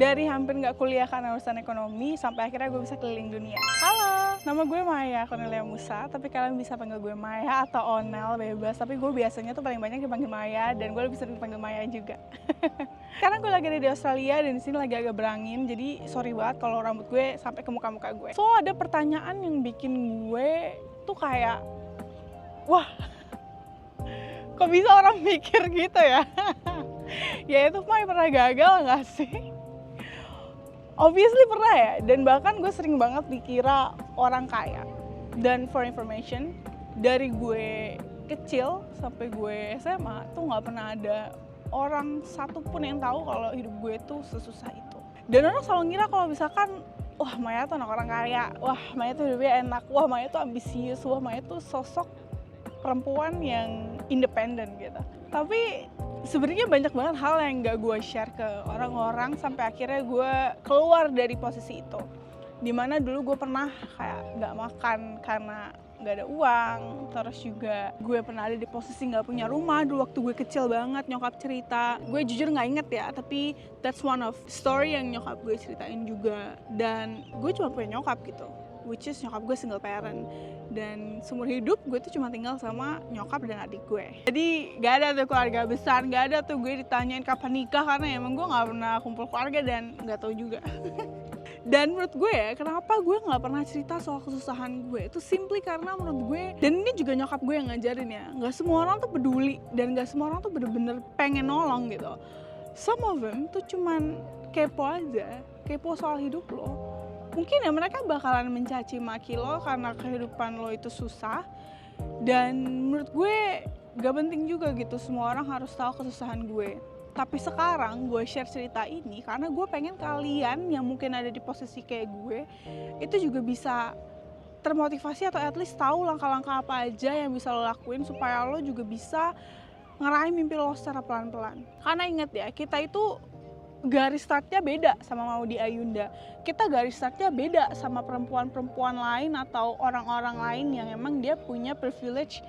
Dari hampir nggak kuliah karena urusan ekonomi, sampai akhirnya gue bisa keliling dunia. Halo, nama gue Maya Cornelia Musa, tapi kalian bisa panggil gue Maya atau Onel, bebas. Tapi gue biasanya tuh paling banyak dipanggil Maya, dan gue lebih sering dipanggil Maya juga. Sekarang gue lagi ada di Australia, dan di sini lagi agak berangin, jadi sorry banget kalau rambut gue sampai ke muka-muka gue. So, ada pertanyaan yang bikin gue tuh kayak, wah, kok bisa orang mikir gitu ya? Ya itu Maya pernah gagal nggak sih? Obviously pernah ya, dan bahkan gue sering banget dikira orang kaya. Dan for information, dari gue kecil sampai gue SMA tuh nggak pernah ada orang satupun yang tahu kalau hidup gue tuh sesusah itu. Dan orang selalu ngira kalau misalkan, wah Maya tuh anak orang kaya, wah Maya tuh hidupnya enak, wah Maya tuh ambisius, wah Maya tuh sosok perempuan yang independen gitu. Tapi sebenarnya banyak banget hal yang gak gue share ke orang-orang sampai akhirnya gue keluar dari posisi itu. Dimana dulu gue pernah kayak gak makan karena gak ada uang, terus juga gue pernah ada di posisi gak punya rumah dulu waktu gue kecil banget. Nyokap cerita, gue jujur gak inget ya, tapi that's one of story yang nyokap gue ceritain juga. Dan gue cuma punya nyokap gitu, which is nyokap gue single parent. Dan seumur hidup gue tuh cuma tinggal sama nyokap dan adik gue. Jadi gak ada tuh keluarga besar, gak ada tuh gue ditanyain kapan nikah, karena emang gue gak pernah kumpul keluarga dan gak tahu juga. Dan menurut gue ya, kenapa gue gak pernah cerita soal kesusahan gue, itu simply karena menurut gue, dan ini juga nyokap gue yang ngajarin ya, gak semua orang tuh peduli dan gak semua orang tuh bener-bener pengen nolong gitu. Some of them tuh cuman kepo aja, kepo soal hidup lo. Mungkin ya mereka bakalan mencaci maki lo karena kehidupan lo itu susah. Dan menurut gue gak penting juga gitu semua orang harus tahu kesusahan gue. Tapi sekarang gue share cerita ini karena gue pengen kalian yang mungkin ada di posisi kayak gue itu juga bisa termotivasi atau at least tahu langkah-langkah apa aja yang bisa lo lakuin supaya lo juga bisa ngeraih mimpi lo secara pelan-pelan. Karena ingat ya, kita itu garis startnya beda sama Maudy Ayunda. Kita garis startnya beda sama perempuan-perempuan lain atau orang-orang lain yang emang dia punya privilege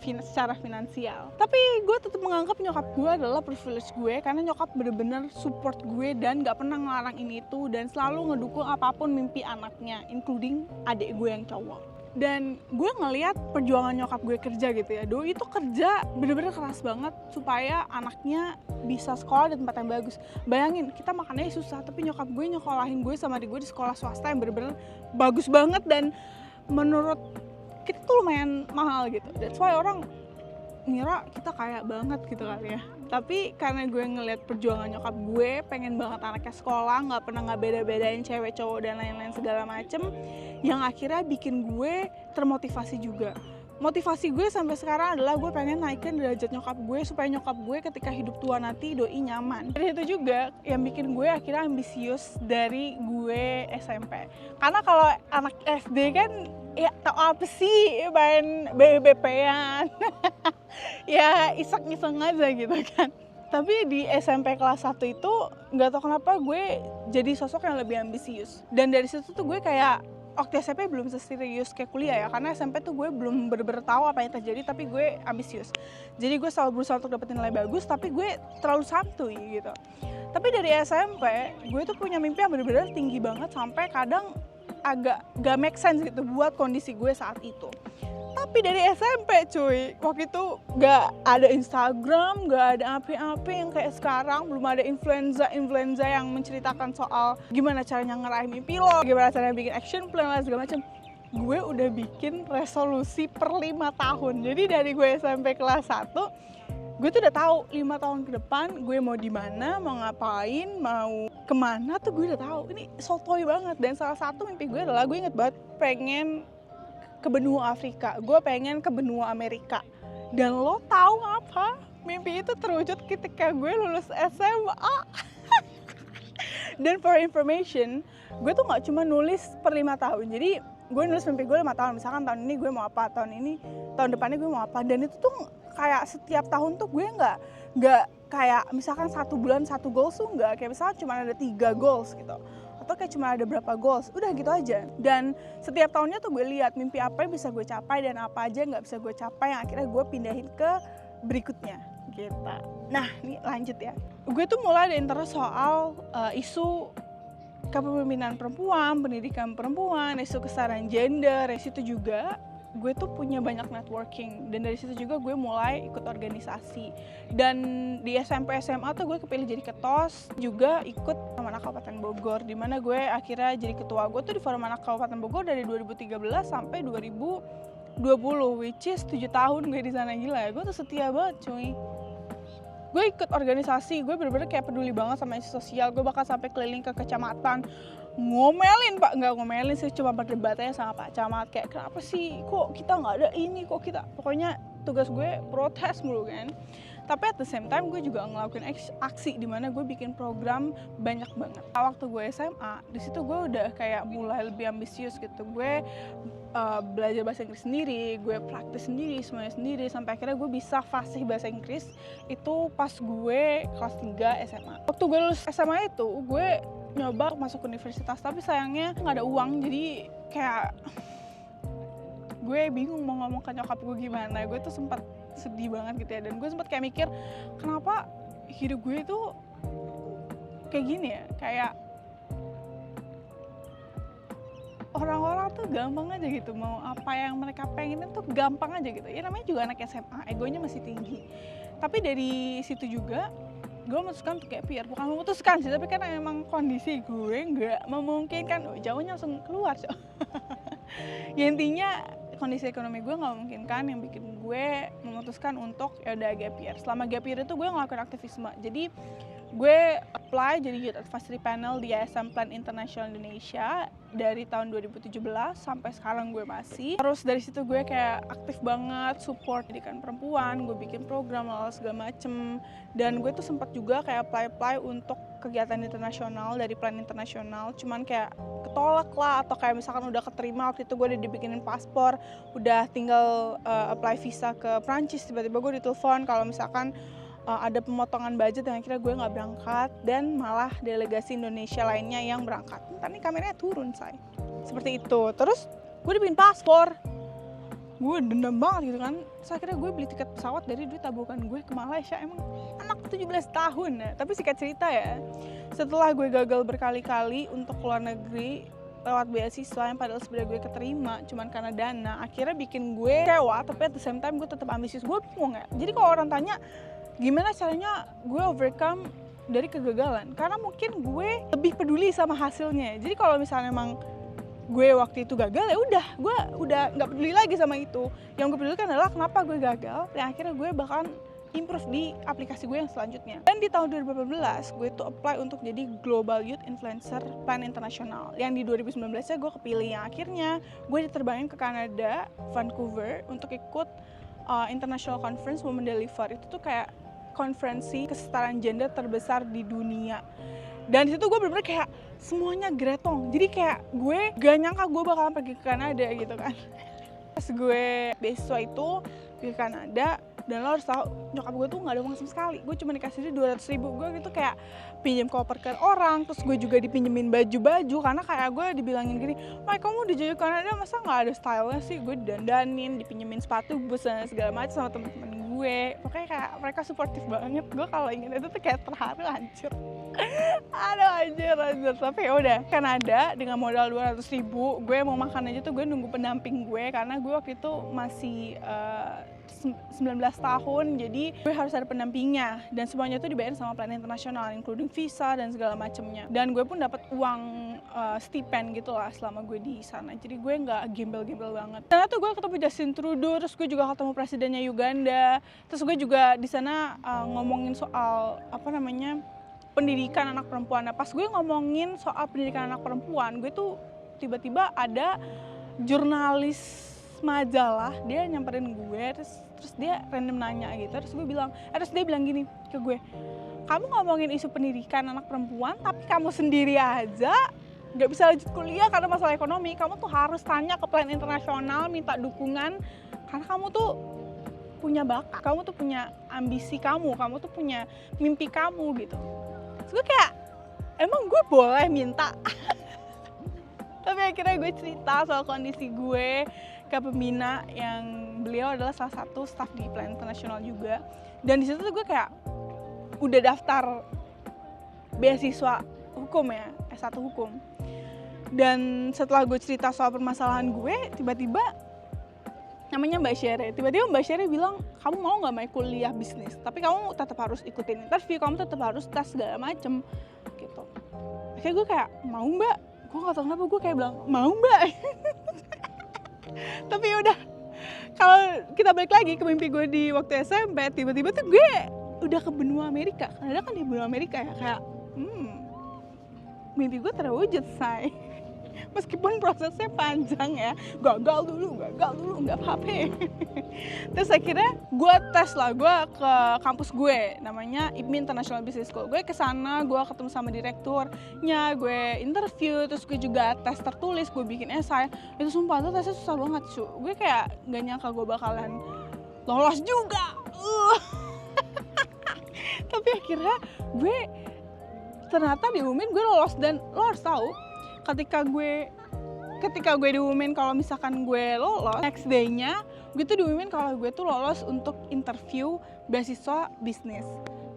secara finansial. Tapi gue tetap menganggap nyokap gue adalah privilege gue karena nyokap bener-bener support gue dan gak pernah ngelarang ini itu dan selalu ngedukung apapun mimpi anaknya, including adik gue yang cowok. Dan gue ngeliat perjuangan nyokap gue kerja gitu ya, doi itu kerja bener-bener keras banget supaya anaknya bisa sekolah di tempat yang bagus. Bayangin, kita makannya susah, tapi nyokap gue nyokolahin gue sama adik gue di sekolah swasta yang bener-bener bagus banget dan menurut kita tuh lumayan mahal gitu. That's why orang ngira kita kaya banget gitu kali ya. Tapi karena gue ngeliat perjuangan nyokap gue, pengen banget anaknya sekolah, gak pernah gak beda-bedain cewek, cowok, dan lain-lain segala macem, yang akhirnya bikin gue termotivasi juga. Motivasi gue sampai sekarang adalah gue pengen naikin derajat nyokap gue supaya nyokap gue ketika hidup tua nanti doi nyaman. Dan itu juga yang bikin gue akhirnya ambisius dari gue SMP. Karena kalau anak SD kan ya tau apa sih main BBP-an. Ya iseng-iseng aja gitu kan. Tapi di SMP kelas 1 itu gak tau kenapa gue jadi sosok yang lebih ambisius. Dan dari situ tuh gue kayak waktu SMP belum seserius kayak kuliah ya, karena SMP tuh gue belum bener-bener tahu apa yang terjadi, tapi gue ambisius. Jadi gue selalu berusaha untuk dapetin nilai bagus, tapi gue terlalu santuy gitu. Tapi dari SMP, gue tuh punya mimpi yang bener-bener tinggi banget sampai kadang agak gak make sense gitu buat kondisi gue saat itu. Tapi dari SMP cuy, waktu itu gak ada Instagram, gak ada apa-apa yang kayak sekarang, belum ada influencer yang menceritakan soal gimana caranya ngeraih mimpi lo, gimana caranya bikin action plan lah segala macam. Gue udah bikin resolusi per 5 tahun. Jadi dari gue SMP kelas 1, gue tuh udah tahu 5 tahun ke depan gue mau di mana, mau ngapain, mau kemana tuh gue udah tahu. Ini sotoy banget. Dan salah satu mimpi gue adalah gue inget banget pengen ke benua Afrika, gue pengen ke benua Amerika. Dan lo tahu apa? Mimpi itu terwujud ketika gue lulus SMA. Dan for information, gue tuh gak cuma nulis per 5 tahun. Jadi gue nulis mimpi gue 5 tahun. Misalkan tahun ini gue mau apa, tahun depannya gue mau apa. Dan itu tuh kayak setiap tahun tuh gue gak kayak misalkan 1 bulan 1 goals tuh gak. Kayak misalkan cuma ada 3 goals gitu. Atau kayak cuma ada berapa goals, udah gitu aja. Dan setiap tahunnya tuh gue lihat mimpi apa yang bisa gue capai dan apa aja yang gak bisa gue capai yang akhirnya gue pindahin ke berikutnya kita. Nah, ini lanjut ya. Gue tuh mulai ada interest soal isu kepemimpinan perempuan, pendidikan perempuan, isu kesetaraan gender. Dari situ juga gue tuh punya banyak networking, dan dari situ juga gue mulai ikut organisasi. Dan di SMP SMA tuh gue kepilih jadi ketos, juga ikut Forum Anak Kabupaten Bogor, dimana gue akhirnya jadi ketua. Gue tuh di Forum Anak Kabupaten Bogor dari 2013 sampai 2020, which is 7 tahun gue di sana. Gila ya, gue tuh setia banget cuy. Gue ikut organisasi, gue bener-bener kayak peduli banget sama isu sosial. Gue bakal sampai keliling ke kecamatan, ngomelin Pak, nggak ngomelin sih, cuma berdebat aja sama Pak Camat, kayak kenapa sih kok kita nggak ada ini, kok kita, pokoknya tugas gue protes mulu kan. Tapi at the same time gue juga ngelakuin aksi di mana gue bikin program banyak banget. Waktu gue SMA, di situ gue udah kayak mulai lebih ambisius gitu. Gue belajar bahasa Inggris sendiri, gue praktis sendiri, semuanya sendiri, sampai akhirnya gue bisa fasih bahasa Inggris itu pas gue kelas 3 SMA. Waktu gue lulus SMA itu, gue nyoba masuk universitas, tapi sayangnya nggak ada uang, jadi kayak gue bingung mau ngomong ke nyokap gue gimana. Gue tuh sempat sedih banget gitu ya, dan gue sempat kayak mikir kenapa hidup gue itu kayak gini ya, kayak orang-orang tuh gampang aja gitu, mau apa yang mereka pengenin tuh gampang aja gitu ya. Namanya juga anak SMA, egonya masih tinggi. Tapi dari situ juga gue memutuskan untuk gap year. Bukan memutuskan sih, tapi karena emang kondisi gue nggak memungkinkan. Jauhnya langsung keluar so. Ya intinya kondisi ekonomi gue nggak memungkinkan, yang bikin gue memutuskan untuk ya udah gap year. Selama gap year itu gue ngelakuin aktivisme. Jadi gue apply jadi Youth Advisory Panel di Yayasan Plan International Indonesia dari tahun 2017 sampai sekarang gue masih. Terus dari situ gue kayak aktif banget support pendidikan perempuan, gue bikin program segala macem. Dan gue tuh sempat juga kayak apply untuk kegiatan internasional dari Plan Internasional, cuman kayak ketolak lah, atau kayak misalkan udah keterima, waktu itu gue udah dibikinin paspor, udah tinggal apply visa ke Prancis, tiba-tiba gue ditelepon kalau misalkan ada pemotongan budget, dan akhirnya gue nggak berangkat, dan malah delegasi Indonesia lainnya yang berangkat. Ntar nih kameranya turun say. Seperti itu. Terus gue dibikin paspor, gue dendam banget gitu kan. Terus akhirnya gue beli tiket pesawat dari duit tabungan gue ke Malaysia. Emang anak 17 tahun ya. Tapi singkat cerita ya, setelah gue gagal berkali-kali untuk keluar negeri lewat beasiswa yang padahal sebenarnya gue keterima cuman karena dana, akhirnya bikin gue kecewa. Tapi at the same time gue tetap ambisius. Gue bingung ya. Jadi kalau orang tanya gimana caranya gue overcome dari kegagalan, karena mungkin gue lebih peduli sama hasilnya. Jadi kalau misalnya emang gue waktu itu gagal, ya udah, gue udah nggak peduli lagi sama itu. Yang gue pedulikan adalah kenapa gue gagal, dan akhirnya gue bakalan improve di aplikasi gue yang selanjutnya. Dan di tahun 2018 gue tuh apply untuk jadi Global Youth Influencer Plan Internasional, yang di 2019 nya gue kepilih, yang akhirnya gue diterbangin ke Kanada, Vancouver, untuk ikut International Conference Women Deliver. Itu tuh kayak konferensi kesetaraan gender terbesar di dunia. Dan di situ gue bener-bener kayak semuanya gretong. Jadi kayak gue gak nyangka gue bakalan pergi ke Kanada gitu kan. Pas gue beasiswa itu ke Kanada, dan lo harus tahu nyokap gue tuh gak ada uang sama sekali. Gue cuma dikasih dia 200.000. Gue gitu kayak pinjam koper ke orang, terus gue juga dipinjemin baju-baju, karena kayak gue dibilangin gini, "Mai, kamu di Jogja Kanada masa gak ada stylenya sih?" Gue didandanin, dipinjemin sepatu, bus, dan segala macam sama temen-temen gue. Pokoknya kayak mereka suportif banget. Gue kalau inget itu tuh kayak terharu, hancur. Aduh, anjir. Tapi ya udah, Kanada dengan modal 200.000, gue mau makan aja tuh gue nunggu pendamping gue, karena gue waktu itu masih 19 tahun, jadi gue harus ada pendampingnya, dan semuanya tuh dibayar sama Plan Internasional, including visa dan segala macamnya. Dan gue pun dapat uang stipend gitu lah selama gue di sana, jadi gue nggak gembel-gembel banget. Karena tuh gue ketemu Justin Trudeau, terus gue juga ketemu presidennya Uganda, terus gue juga di sana ngomongin soal pendidikan anak perempuan. Nah, pas gue ngomongin soal pendidikan anak perempuan, gue tuh tiba-tiba ada jurnalis majalah, dia nyamperin gue, terus dia random nanya gitu, terus dia bilang gini ke gue, "Kamu ngomongin isu pendidikan anak perempuan, tapi kamu sendiri aja nggak bisa lanjut kuliah karena masalah ekonomi. Kamu tuh harus tanya ke Plan Internasional, minta dukungan, karena kamu tuh punya bakat, kamu tuh punya ambisi kamu tuh punya mimpi kamu," gitu. Terus gue kayak, emang gue boleh minta? Tapi akhirnya gue cerita soal kondisi gue ke pembina, yang beliau adalah salah satu staf di Plan Internasional juga. Dan di situ tuh gue kayak udah daftar beasiswa hukum ya, S1 hukum. Dan setelah gue cerita soal permasalahan gue, tiba-tiba namanya Mbak Shere, tiba-tiba Mbak Shere bilang, kamu mau nggak mau kuliah bisnis, tapi kamu tetap harus ikutin interview, kamu tetap harus tes segala macem gitu. Akhirnya gue kayak, mau Mbak, gue nggak tahu kenapa gue kayak bilang mau Mbak. Tapi udah, kalau kita balik lagi ke mimpi gue di waktu SMP, tiba-tiba tuh gue udah ke benua Amerika. Karena kan di benua Amerika ya, kayak mimpi gue terwujud, say. Meskipun prosesnya panjang ya, gagal dulu, nggak apa-apa. Terus akhirnya gue tes lah, gue ke kampus gue, namanya IPMI International Business School. Gue kesana, gue ketemu sama direkturnya, gue interview, terus gue juga tes tertulis, gue bikin esai. Itu sumpah tuh tesnya susah banget, cu. Gue kayak gak nyangka gue bakalan lolos juga. Tapi akhirnya gue ternyata diumumin gue lolos, dan lo harus tahu ketika gue diumumin kalau misalkan gue lolos, next day-nya gue tuh diumumin kalau gue tuh lolos untuk interview beasiswa bisnis.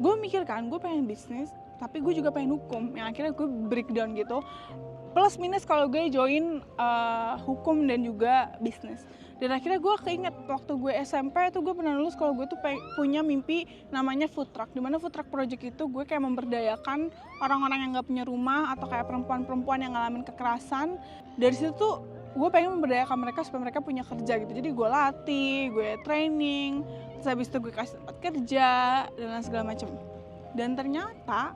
Gue mikir kan, gue pengen bisnis, tapi gue juga pengen hukum. Yang akhirnya gue breakdown gitu, plus minus kalau gue join hukum dan juga bisnis. Dan akhirnya gue keinget waktu gue SMP tuh gue pernah nulis kalau gue tuh punya mimpi namanya food truck. Dimana food truck project itu gue kayak memberdayakan orang-orang yang gak punya rumah atau kayak perempuan-perempuan yang ngalamin kekerasan. Dari situ tuh gue pengen memberdayakan mereka supaya mereka punya kerja gitu. Jadi gue latih, gue training, terus habis itu gue kasih tempat kerja dan lain segala macem. Dan ternyata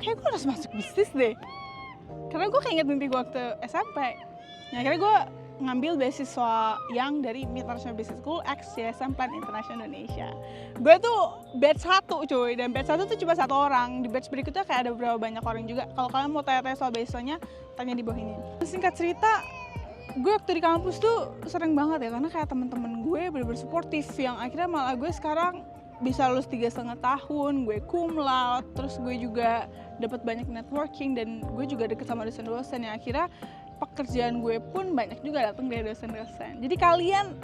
kayak gue harus masuk bisnis deh. Karena gue keinget mimpi gue waktu SMP. Nah, akhirnya gue ngambil beasiswa yang dari International Business School X CSM Plan International Indonesia. Gue tuh batch 1 cuy, dan batch 1 tuh cuma 1 orang. Di batch berikutnya kayak ada beberapa banyak orang juga. Kalau kalian mau tanya-tanya soal beasiswanya, tanya di bawah ini. Singkat cerita, gue waktu di kampus tuh sering banget ya, karena kayak temen-temen gue bener-bener suportif, yang akhirnya malah gue sekarang bisa lulus 3,5 tahun, gue cum laude, terus gue juga dapat banyak networking, dan gue juga deket sama dosen-dosen yang akhirnya pekerjaan gue pun banyak juga datang dari dosen-dosen. Jadi kalian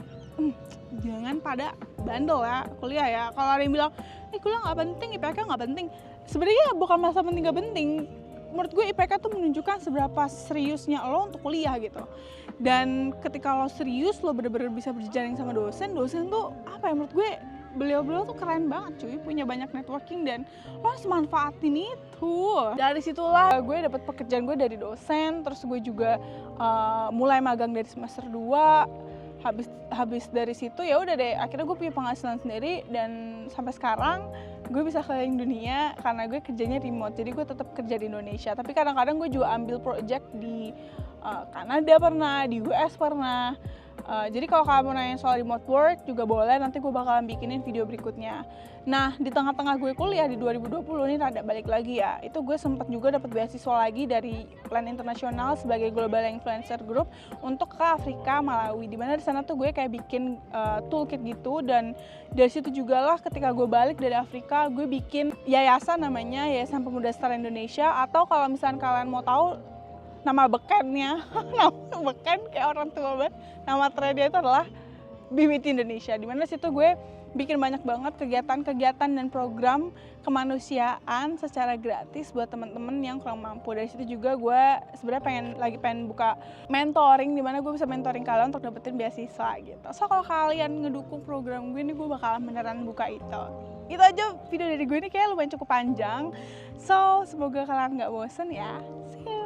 jangan pada bandel ya kuliah ya. Kalau ada yang bilang, kuliah nggak penting, IPK nggak penting. Sebenarnya bukan masalah penting nggak penting. Menurut gue IPK tuh menunjukkan seberapa seriusnya lo untuk kuliah gitu. Dan ketika lo serius, lo bener-bener bisa berjejaring sama dosen tuh apa ya, menurut gue beliau-beliau tuh keren banget cuy, punya banyak networking, dan lo harus manfaatin itu. Dari situlah gue dapet pekerjaan gue dari dosen, terus gue juga mulai magang dari semester 2. Habis dari situ ya udah deh, akhirnya gue punya penghasilan sendiri, dan sampai sekarang gue bisa keliling dunia karena gue kerjanya remote. Jadi gue tetap kerja di Indonesia, tapi kadang-kadang gue juga ambil project di Kanada pernah, di US pernah. Jadi kalau kamu nanya soal remote work juga boleh, nanti gue bakalan bikinin video berikutnya. Nah, di tengah-tengah gue kuliah di 2020 ini rada balik lagi ya, itu gue sempat juga dapat beasiswa lagi dari Plan Internasional sebagai Global Influencer Group untuk ke Afrika, Malawi. Dimana di sana tuh gue kayak bikin toolkit gitu, dan dari situ juga lah ketika gue balik dari Afrika, gue bikin yayasan namanya Yayasan Pemuda Setara Indonesia, atau kalau misalnya kalian mau tahu nama bekennya, nama beken kayak orang tua banget, nama trennya itu adalah BIMIT Indonesia. Dimana situ gue bikin banyak banget kegiatan-kegiatan dan program kemanusiaan secara gratis buat teman-teman yang kurang mampu. Dari situ juga gue sebenarnya pengen buka mentoring, dimana gue bisa mentoring kalian untuk dapetin beasiswa gitu. So kalau kalian ngedukung program gue ini, gue bakalan beneran buka itu. Itu aja video dari gue ini, kayak lumayan cukup panjang. So semoga kalian gak bosen ya. See you.